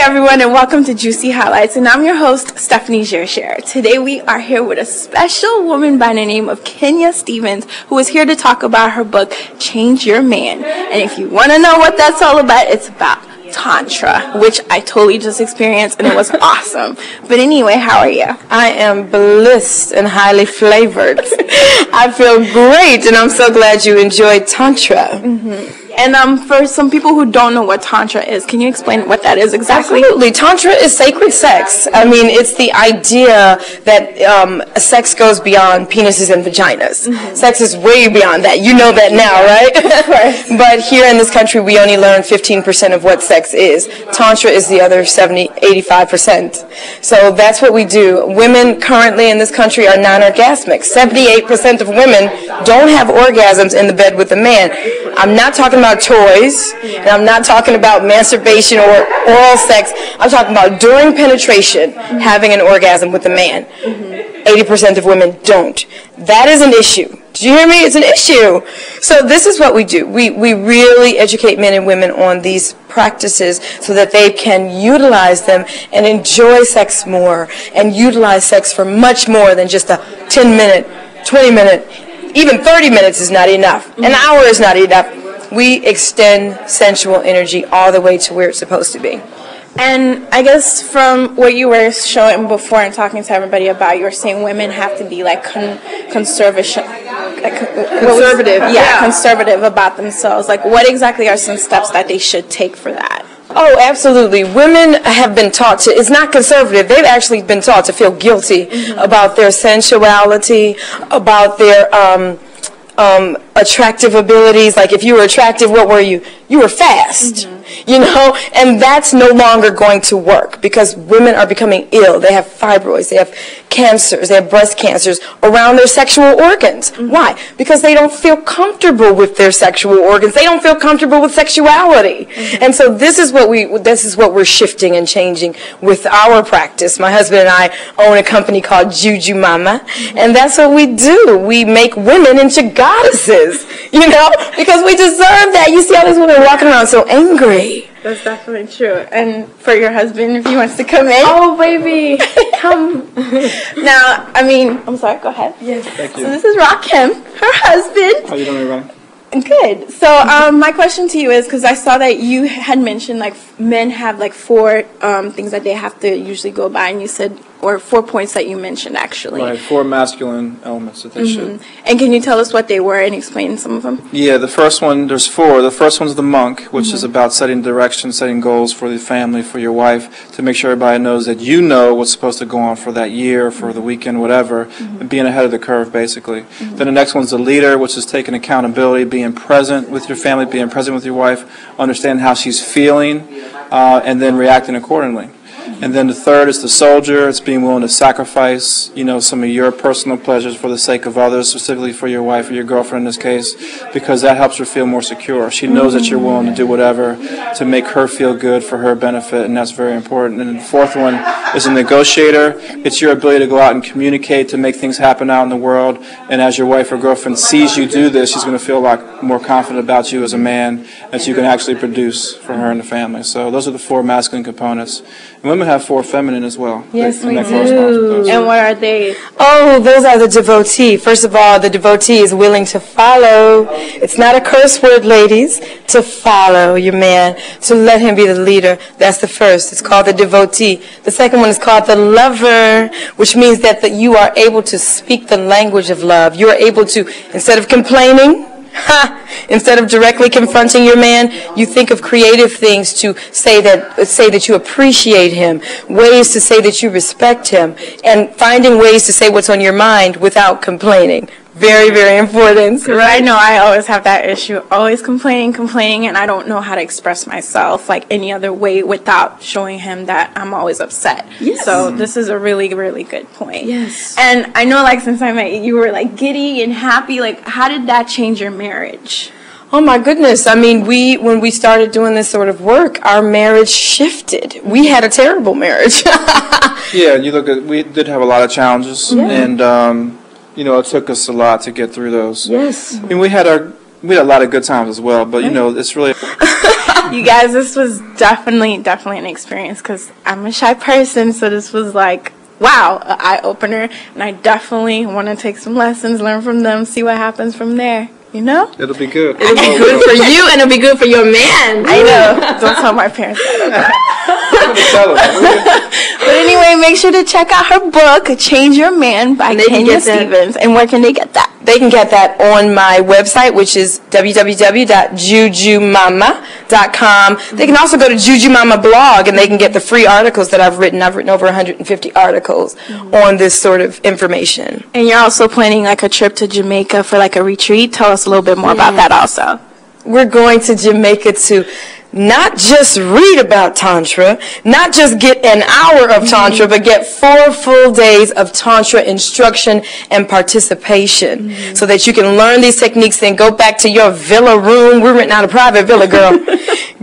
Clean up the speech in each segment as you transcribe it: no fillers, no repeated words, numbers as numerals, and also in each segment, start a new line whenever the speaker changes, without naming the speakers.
everyone, and welcome to Juicy Highlights, and I'm your host, Stephanie Gergeres. Today we are here with a special woman by the name of Rakim Stevens, who is here to talk about her book, Change Your Man. And if you want to know what that's all about, it's about Tantra, which I totally just experienced, and it was awesome. But anyway, how are you?
I am blissed and highly flavored. I feel great, and I'm so glad you enjoyed Tantra.
Mm-hmm. And for some people who don't know what Tantra is, can you explain what that is exactly?
Absolutely. Tantra is sacred sex. I mean, it's the idea that sex goes beyond penises and vaginas. Mm-hmm. Sex is way beyond that. You know that now, right?
Of course.
But here in this country, we only learn 15% of what sex is. Tantra is the other 85%. So that's what we do. Women currently in this country are non-orgasmic. 78% of women don't have orgasms in the bed with a man. I'm not talking about toys, and I'm not talking about masturbation or oral sex. I'm talking about during penetration, having an orgasm with a man. 80% of women don't. That is an issue. Did you hear me? It's an issue. So this is what we do. We really educate men and women on these practices so that they can utilize them and enjoy sex more and utilize sex for much more than just a 10-minute, 20-minute, even 30 minutes is not enough. An hour is not enough. We extend sensual energy all the way to where it's supposed to be.
And I guess from what you were showing before and talking to everybody about, you were saying women have to be like conservative. Yeah, conservative about themselves. Like, what exactly are some steps that they should take for that?
Oh, absolutely. Women have been taught to, it's not conservative, they've actually been taught to feel guilty about their sensuality, about their attractive abilities. Like, if you were attractive, what were you? You were fast, you know, and that's no longer going to work because women are becoming ill. They have fibroids, they have cancers, they have breast cancers around their sexual organs. Why? Because they don't feel comfortable with their sexual organs. They don't feel comfortable with sexuality. And so this is what we're shifting and changing with our practice. My husband and I own a company called Juju Mama, and that's what we do. We make women into goddesses, you know, because we deserve that. You see all these women walking around so angry.
That's definitely true. And for your husband, if he wants to come in.
Oh, baby, come.
Now, I mean, I'm sorry, go ahead.
Yes.
Thank you.
So this is Rakim, her husband.
How you doing, everybody?
Good. So my question to you is, because I saw that you had mentioned like men have like 4 things that they have to usually go by, and you said, or 4 points that you mentioned actually.
Right, 4 masculine elements that they should.
And can you tell us what they were and explain some of them?
Yeah, the first one, there's 4. The first one's the monk, which is about setting direction, setting goals for the family, for your wife, to make sure everybody knows that you know what's supposed to go on for that year, for the weekend, whatever, and being ahead of the curve, basically. Then the next one's the leader, which is taking accountability, being present with your family, being present with your wife, understanding how she's feeling, and then reacting accordingly. And then the third is the soldier. It's being willing to sacrifice, you know, some of your personal pleasures for the sake of others, specifically for your wife or your girlfriend in this case, because that helps her feel more secure. She knows that you're willing to do whatever to make her feel good for her benefit, and that's very important. And then the fourth one is a negotiator. It's your ability to go out and communicate, to make things happen out in the world. And as your wife or girlfriend sees you do this, she's going to feel a lot more confident about you as a man, that you can actually produce for her and the family. So those are the 4 masculine components. And women have 4 feminine as well.
Yes, we
do.
And what are they?
Oh, those are the devotee. First of all, the devotee is willing to follow. It's not a curse word, ladies, to follow your man, to let him be the leader. That's the first. It's called the devotee. The second one is called the lover, which means that you are able to speak the language of love. You are able to, instead of complaining, instead of directly confronting your man, you think of creative things to say that you appreciate him, ways to say that you respect him, and finding ways to say what's on your mind without complaining. Very, very important.
Right? I know I always have that issue, always complaining, and I don't know how to express myself like any other way without showing him that I'm always upset.
Yes.
So this is a really, really good point.
Yes.
And I know, like, since I met you, you were like giddy and happy. Like, how did that change your marriage?
Oh my goodness. I mean, when we started doing this sort of work, our marriage shifted. We had a terrible marriage.
Yeah, you look at, we did have a lot of challenges, and you know, it took us a lot to get through those.
Yes.
I mean, we had a lot of good times as well, but you know, it's really
You guys, this was definitely an experience because I'm a shy person, so this was like, wow, an eye-opener, and I definitely want to take some lessons, learn from them, see what happens from there, you know?
It'll be good.
It'll be good for you, and it'll be good for your man.
I know. Don't tell my parents that.
Tell them.
But anyway, make sure to check out her book, Change Your Man by Kenya Stevens. And where can they get that?
They can get that on my website, which is www.jujumama.com. They can also go to Juju Mama blog, and they can get the free articles that I've written. I've written over 150 articles on this sort of information.
And you're also planning like a trip to Jamaica for like a retreat. Tell us a little bit more about that also.
We're going to Jamaica to not just read about Tantra, not just get an hour of Tantra, but get 4 full days of Tantra instruction and participation so that you can learn these techniques, then go back to your villa room. We're renting out a private villa, girl.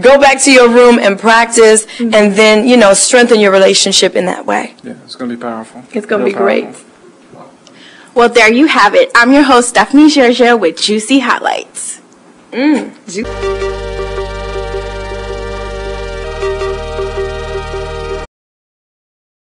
Go back to your room and practice, and then, you know, strengthen your relationship in that way.
Yeah, it's going to be powerful.
It's going to be great.
Well, there you have it. I'm your host, Stephanie Gergeres with Juicy Highlights.
Juicy.